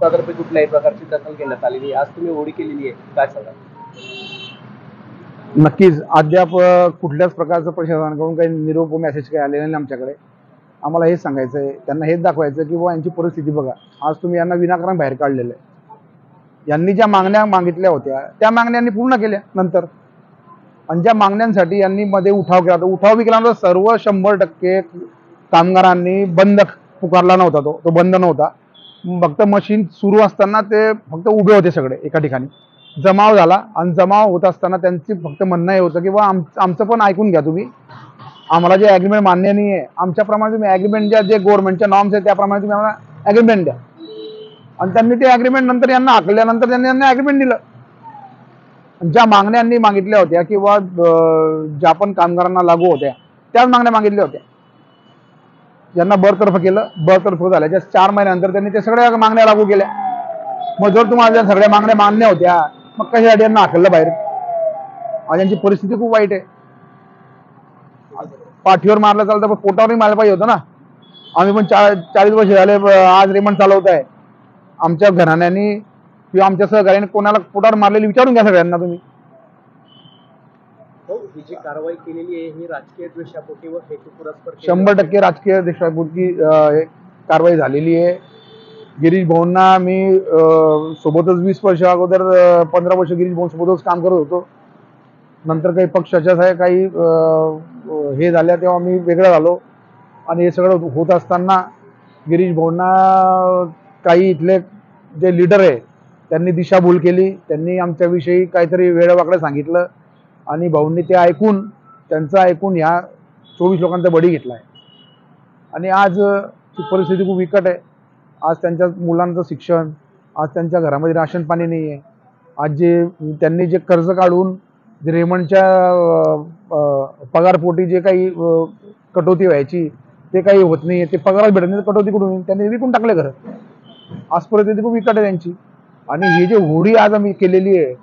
तर्फे कुठल्याही प्रकारची दखल घेण्यात आलेली. आज तुम्ही होळी केलेली आहे, काय सांगा? नक्कीच अद्याप कुठल्याच प्रकारचं प्रशासनाकडून काही निरोप मेसेज काही आलेला नाही आमच्याकडे. आम्हाला हेच सांगायचं आहे, त्यांना हेच दाखवायचं की बुवा यांची परिस्थिती बघा. आज तुम्ही यांना विनाकारण बाहेर काढलेलं आहे. यांनी ज्या मागण्या मागितल्या होत्या त्या मागण्यांनी पूर्ण केल्या नंतर, आणि ज्या मागण्यांसाठी यांनी मध्ये उठाव केला, तर उठाव बी केल्यानंतर सर्व 100% कामगारांनी बंद पुकारला नव्हता. तो बंद नव्हता. फक्त मशीन सुरू असताना ते फक्त उभे होते सगळे एका ठिकाणी. जमाव झाला आणि जमाव होत असताना त्यांची फक्त म्हणणं हे होतं की बा आमचं पण ऐकून घ्या तुम्ही. आम्हाला जे ॲग्रीमेंट मान्य नाही आहे, आमच्याप्रमाणे तुम्ही ॲग्रीमेंट द्या, जे गव्हर्नमेंटच्या नॉर्म्स आहेत त्याप्रमाणे तुम्ही आम्हाला ॲग्रीमेंट द्या. आणि त्यांनी ते ॲग्रीमेंट नंतर यांना हाकल्यानंतर त्यांनी यांना ॲग्रीमेंट दिलं. ज्या मागण्यांनी मागितल्या होत्या किंवा ज्या पण कामगारांना लागू होत्या त्याच मागण्या मागितल्या होत्या. ज्यांना बरतर्फ केलं, बरतर्फ झाल्याच्या 4 महिन्यानंतर त्यांनी ते सगळ्या मागण्या लागू केल्या. मग जर तुम्हाला ज्या सगळ्या मागण्या मान्य होत्या, मग कशासाठी यांना हाकललं बाहेर? आज यांची परिस्थिती खूप वाईट आहे. पाठीवर मारलं चालतं पण पोटावरही मारलं पाहिजे होतं ना. आम्ही पण 40 वर्ष झाले आज रिमांड चालवत आहे. आमच्या घराण्यांनी किंवा आमच्या सहकार्याने कोणाला पोटावर मारलेली विचारून घ्या सगळ्यांना तुम्ही. ही जी कारवाई केलेली आहे ही राजकीय द्वेषापोटी व हेतुपुरस्पर 100% राजकीय द्वेषापोटी कारवाई झालेली आहे. गिरीश भाऊंना मी सोबतच 20 वर्ष अगोदर 15 वर्ष गिरीश भाऊ सोबतच काम करत होतो. नंतर काही पक्षाच्या काही हे झाल्या तेव्हा मी वेगळा झालो. आणि हे सगळं होत असताना गिरीश भाऊंना काही इथले जे लीडर आहे त्यांनी दिशाभूल केली. त्यांनी आमच्याविषयी काहीतरी वेडवाकडं सांगितलं आणि भाऊंनी ते ऐकून, त्यांचं ऐकून ह्या 24 लोकांचा बळी घेतला आहे. आणि आज परिस्थिती खूप विकट आहे. आज त्यांच्या मुलांचं शिक्षण, आज त्यांच्या घरामध्ये राशन पाणी नाही आहे. आज जे त्यांनी जे कर्ज काढून जे रेमंडच्या पगारपोटी जे काही कटोती व्हायची ते काही होत नाही आहे. ते पगारात भेटत नाही, कटोती कुठून? त्यांनी विकून टाकले घर. आज परिस्थिती खूप विकट आहे त्यांची. आणि हे जे होळी आज आम्ही केलेली आहे,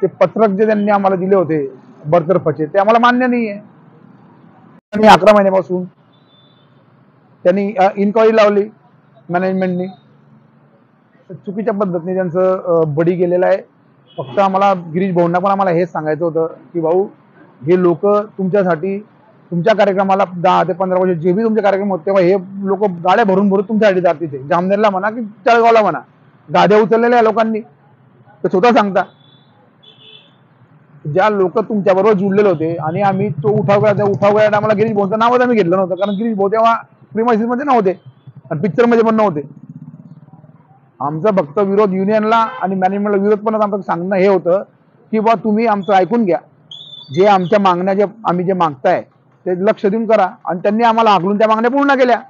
ते पत्रक जे त्यांनी आम्हाला दिले होते बरतर्फचे, ते आम्हाला मान्य नाही आहे. आणि 11 महिन्यापासून त्यांनी इन्क्वायरी लावली मॅनेजमेंटनी. चुकीच्या पद्धतीने त्यांचं बडी केलेलं आहे. फक्त आम्हाला गिरीश भाऊंना पण आम्हाला हेच सांगायचं होतं की भाऊ, हे लोक तुमच्यासाठी, तुमच्या कार्यक्रमाला 10 ते 15 वर्ष जे बी तुमचे कार्यक्रम होते तेव्हा हे लोक गाड्या भरून भरून तुमच्यासाठी जात तिथे. जामनेरला म्हणा की तळगावला म्हणा, गाड्या उचललेल्या लोकांनी. तर स्वतः सांगता ज्या लोक तुमच्याबरोबर जुळलेले होते. आणि आम्ही तो उठाव केला आम्हाला गिरीश भाऊंचं नावच आम्ही घेतलं नव्हतं, कारण गिरीश भाऊ तेव्हा प्रीमाइसेसमध्ये नव्हते आणि पिक्चरमध्ये पण नव्हते. आमचा फक्त विरोध युनियनला आणि मॅनेजमेंटला विरोध पण आमचं सांगणं हे होतं की बा तुम्ही आमचं ऐकून घ्या. जे आमच्या मागण्या जे आम्ही जे मागताय ते लक्ष देऊन करा. आणि त्यांनी आम्हाला हाकलून त्या मागण्या पूर्ण केल्या.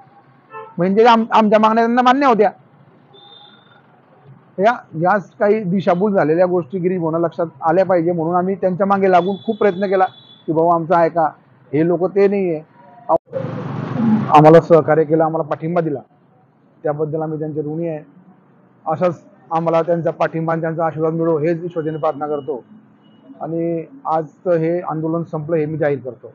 म्हणजे आमच्या मागण्या त्यांना मान्य होत्या. याच काही दिशाभूल झालेल्या गोष्टी गिरीश भाऊंना लक्षात आल्या पाहिजे, म्हणून आम्ही त्यांच्या मागे लागून खूप प्रयत्न केला की भाऊ आमचं ऐका, हे लोक ते नाही आहे. आम्हाला सहकार्य केलं, आम्हाला पाठिंबा दिला, त्याबद्दल आम्ही त्यांचे ऋणी आहे. असाच आम्हाला त्यांचा पाठिंबा आणि त्यांचा आशीर्वाद मिळो हेच ईश्वराने प्रार्थना करतो. आणि आज हे आंदोलन संपलं हे मी जाहीर करतो.